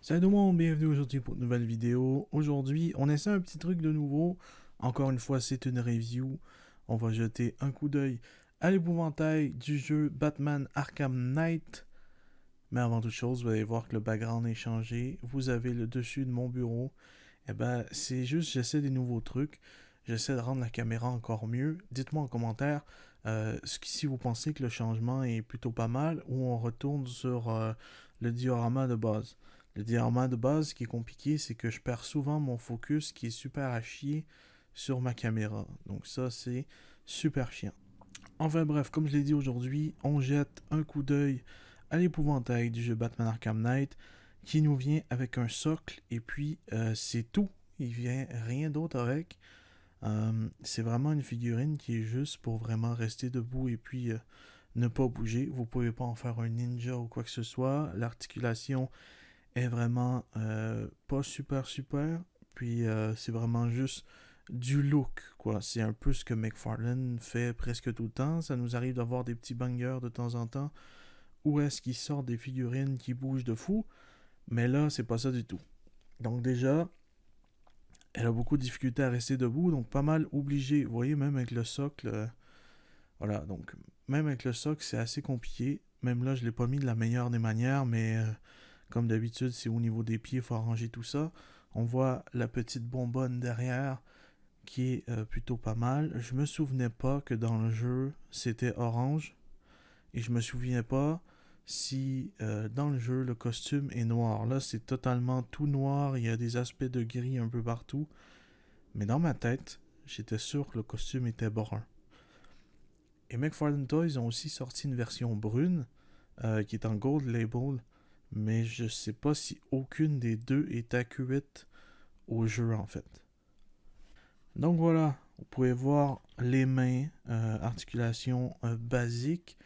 Salut tout le monde, bienvenue aujourd'hui pour une nouvelle vidéo. Aujourd'hui, on essaie un petit truc de nouveau. Encore une fois, c'est une review. On va jeter un coup d'œil à l'épouvantail du jeu Batman Arkham Knight. Mais avant toute chose, vous allez voir que le background est changé. Vous avez le dessus de mon bureau. Eh ben, c'est juste, j'essaie des nouveaux trucs. J'essaie de rendre la caméra encore mieux. Dites-moi en commentaire si vous pensez que le changement est plutôt pas mal ou on retourne sur le diorama de base. Le diorama de base, ce qui est compliqué, c'est que je perds souvent mon focus qui est super à chier sur ma caméra. Donc ça, c'est super chiant. Enfin bref, comme je l'ai dit aujourd'hui, on jette un coup d'œil à l'épouvantail du jeu Batman Arkham Knight qui nous vient avec un socle et puis c'est tout. Il vient rien d'autre avec. C'est vraiment une figurine qui est juste pour vraiment rester debout et puis ne pas bouger. Vous pouvez pas en faire un ninja ou quoi que ce soit. L'articulation est vraiment pas super. Puis c'est vraiment juste du look, quoi. C'est un peu ce que McFarlane fait presque tout le temps. Ça nous arrive d'avoir des petits bangers de temps en temps. Où est-ce qu'il sort des figurines qui bougent de fou. Mais là, c'est pas ça du tout. Donc déjà, elle a beaucoup de difficultés à rester debout. Donc pas mal obligé. Vous voyez, même avec le socle... voilà, donc même avec le socle, c'est assez compliqué. Même là, je l'ai pas mis de la meilleure des manières, mais... comme d'habitude, c'est au niveau des pieds, il faut arranger tout ça. On voit la petite bonbonne derrière qui est plutôt pas mal. Je me souvenais pas que dans le jeu, c'était orange. Et je me souviens pas si dans le jeu, le costume est noir. Là, c'est totalement tout noir. Il y a des aspects de gris un peu partout. Mais dans ma tête, j'étais sûr que le costume était brun. Et McFarlane Toys ont aussi sorti une version brune qui est en gold label, mais je sais pas si aucune des deux est accurate au jeu en fait. Donc voilà, vous pouvez voir les mains, articulation basique.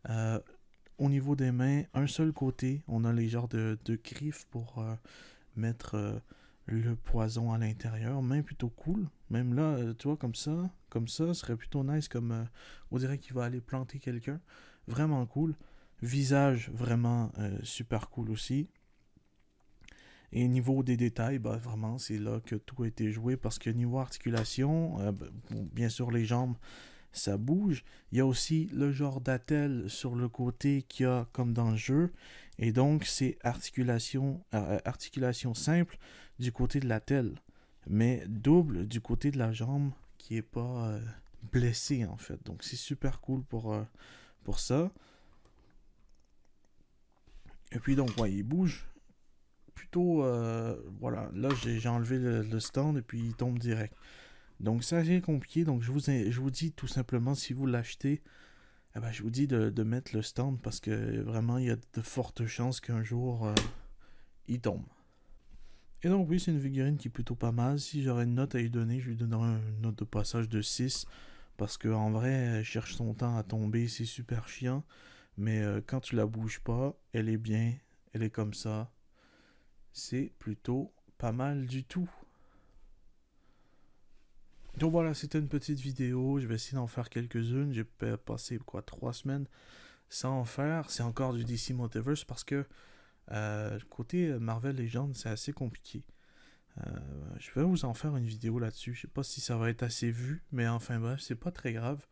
Euh, Au niveau des mains, un seul côté, on a les genres de griffes pour mettre le poison à l'intérieur. Main plutôt cool. Même là, tu vois, comme ça, serait plutôt nice. Comme on dirait qu'il va aller planter quelqu'un. Vraiment cool. Visage, vraiment super cool aussi. Et niveau des détails, bah, vraiment, c'est là que tout a été joué parce que niveau articulation, bon, bien sûr, les jambes, ça bouge. Il y a aussi le genre d'attelle sur le côté qu'il y a comme dans le jeu. Et donc, c'est articulation simple du côté de l'attelle, mais double du côté de la jambe qui est pas blessée en fait. Donc, c'est super cool pour ça. Et puis donc, ouais, il bouge plutôt... voilà, là, j'ai enlevé le stand et puis il tombe direct. Donc, c'est assez compliqué. Donc, je vous dis tout simplement, si vous l'achetez, eh ben, je vous dis de mettre le stand parce que vraiment, il y a de fortes chances qu'un jour, il tombe. Et donc, oui, c'est une figurine qui est plutôt pas mal. Si j'aurais une note à lui donner, je lui donnerais une note de passage de 6. Parce qu'en vrai, elle cherche son temps à tomber, c'est super chiant. Mais quand tu la bouges pas, elle est bien, elle est comme ça. C'est plutôt pas mal du tout. Donc voilà, c'était une petite vidéo. Je vais essayer d'en faire quelques-unes. J'ai passé quoi 3 semaines sans en faire. C'est encore du DC Multiverse parce que côté Marvel Legends, c'est assez compliqué. Je vais vous en faire une vidéo là-dessus. Je sais pas si ça va être assez vu, mais enfin bref, c'est pas très grave.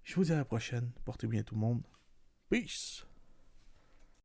Je vous dis à la prochaine. Portez bien tout le monde. Peace!